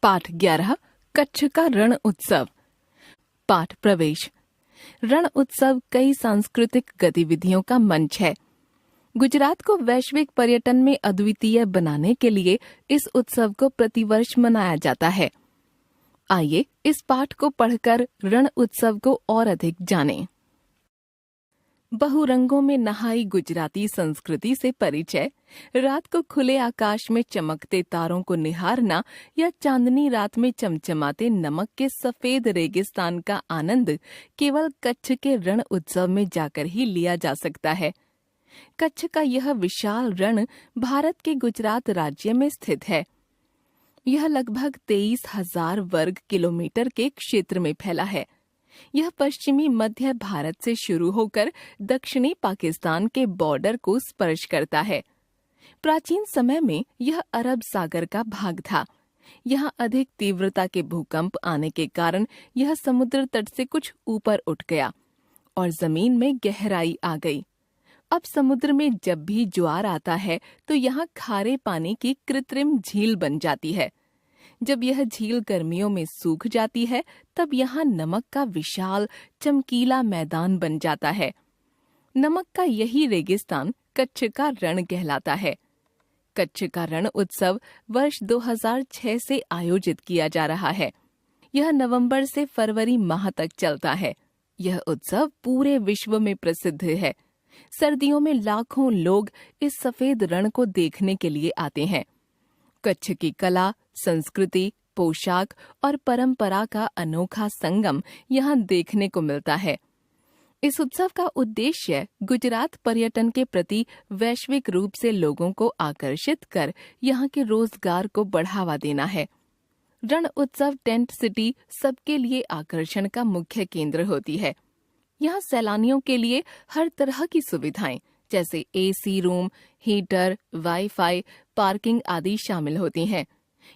पाठ 11 कच्छ का रण उत्सव। पाठ प्रवेश। रण उत्सव कई सांस्कृतिक गतिविधियों का मंच है। गुजरात को वैश्विक पर्यटन में अद्वितीय बनाने के लिए इस उत्सव को प्रतिवर्ष मनाया जाता है। आइए इस पाठ को पढ़कर रण उत्सव को और अधिक जानें। बहुरंगों में नहाई गुजराती संस्कृति से परिचय, रात को खुले आकाश में चमकते तारों को निहारना या चांदनी रात में चमचमाते नमक के सफेद रेगिस्तान का आनंद केवल कच्छ के रण उत्सव में जाकर ही लिया जा सकता है। कच्छ का यह विशाल रण भारत के गुजरात राज्य में स्थित है। यह लगभग 23,000 वर्ग किलोमीटर के क्षेत्र में फैला है। यह पश्चिमी मध्य भारत से शुरू होकर दक्षिणी पाकिस्तान के बॉर्डर को स्पर्श करता है। प्राचीन समय में यह अरब सागर का भाग था। यहाँ अधिक तीव्रता के भूकंप आने के कारण यह समुद्र तट से कुछ ऊपर उठ गया और जमीन में गहराई आ गई। अब समुद्र में जब भी ज्वार आता है तो यहाँ खारे पानी की कृत्रिम झील बन जाती है। जब यह झील गर्मियों में सूख जाती है तब यहाँ नमक का विशाल चमकीला मैदान बन जाता है। नमक का यही रेगिस्तान कच्छ का रण कहलाता है। कच्छ का रण उत्सव वर्ष 2006 से आयोजित किया जा रहा है। यह नवंबर से फरवरी माह तक चलता है। यह उत्सव पूरे विश्व में प्रसिद्ध है। सर्दियों में लाखों लोग इस सफेद रण को देखने के लिए आते हैं। कच्छ की कला, संस्कृति, पोशाक और परंपरा का अनोखा संगम यहाँ देखने को मिलता है। इस उत्सव का उद्देश्य गुजरात पर्यटन के प्रति वैश्विक रूप से लोगों को आकर्षित कर यहाँ के रोजगार को बढ़ावा देना है। रण उत्सव टेंट सिटी सबके लिए आकर्षण का मुख्य केंद्र होती है। यहाँ सैलानियों के लिए हर तरह की सुविधाएं जैसे AC room, heater, wifi, parking आदि शामिल होती हैं।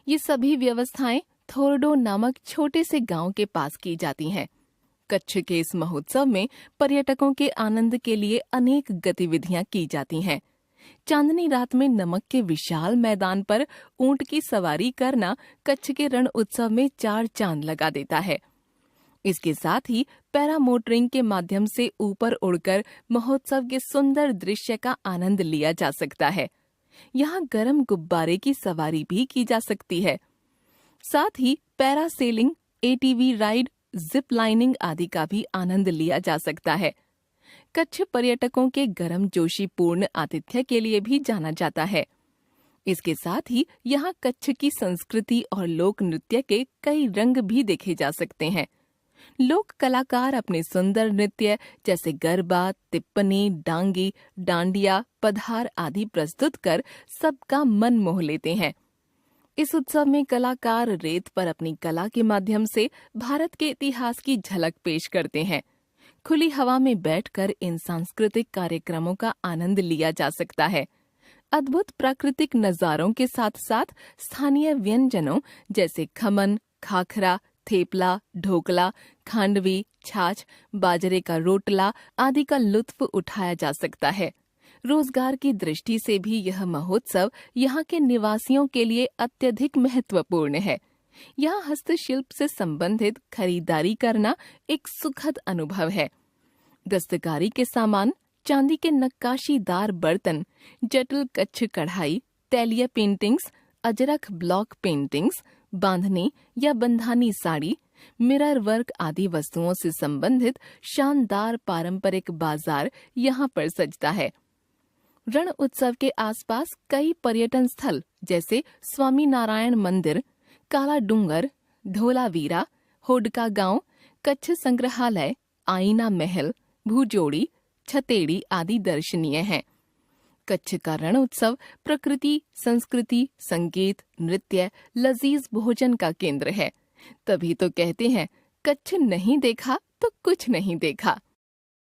ये सभी व्यवस्थाएं थोरडो नामक छोटे से गांव के पास की जाती हैं। कच्छ के इस महोत्सव में पर्यटकों के आनंद के लिए अनेक गतिविधियां की जाती हैं। चांदनी रात में नमक के विशाल मैदान पर ऊंट की सवारी करना कच्छ के रण उत्सव में 4 चांद लगा देता है। इसके साथ ही पैरा मोटरिंग के माध्यम से ऊपर उड़कर महोत्सव के सुंदर दृश्य का आनंद लिया जा सकता है। यहाँ गर्म गुब्बारे की सवारी भी की जा सकती है। साथ ही parasailing, ATV ride, zip lining आदि का भी आनंद लिया जा सकता है। कच्छ पर्यटकों के गर्मजोशीपूर्ण आतिथ्य के लिए भी जाना जाता है। इसके साथ ही यहाँ कच्छ की संस्कृति और लोक नृत्य के कई रंग भी देखे जा सकते हैं। लोक कलाकार अपने सुंदर नृत्य जैसे गरबा, तिप्पनी, डांगी, डांडिया, पधार आदि प्रस्तुत कर सबका मन मोह लेते हैं। इस उत्सव में कलाकार रेत पर अपनी कला के माध्यम से भारत के इतिहास की झलक पेश करते हैं। खुली हवा में बैठकर इन सांस्कृतिक कार्यक्रमों का आनंद लिया जा सकता है। अद्भुत प्राकृतिक नजारों के साथ साथ स्थानीय व्यंजनों जैसे खमन, खाखरा, थेपला, ढोकला, खांडवी, छाछ, बाजरे का रोटला आदि का लुत्फ उठाया जा सकता है। रोजगार की दृष्टि से भी यह महोत्सव यहाँ के निवासियों के लिए अत्यधिक महत्वपूर्ण है। यहाँ हस्तशिल्प से संबंधित खरीदारी करना एक सुखद अनुभव है। दस्तकारी के सामान, चांदी के नक्काशीदार बर्तन, जटिल कच्छ कढ़ाई, तैलीय पेंटिंग्स, अजरख ब्लॉक पेंटिंग्स, बांधनी या बंधानी साड़ी, मिरर वर्क आदि वस्तुओं से संबंधित शानदार पारंपरिक बाजार यहाँ पर सजता है। रण उत्सव के आसपास कई पर्यटन स्थल जैसे स्वामी नारायण मंदिर, काला डूंगर, धोलावीरा, होडका गांव, कच्छ संग्रहालय, आईना महल, भूजोड़ी, छतेड़ी आदि दर्शनीय हैं। कच्छ का रण उत्सव प्रकृति, संस्कृति, संगीत, नृत्य, लजीज भोजन का केंद्र है। तभी तो कहते हैं, कच्छ नहीं देखा तो कुछ नहीं देखा।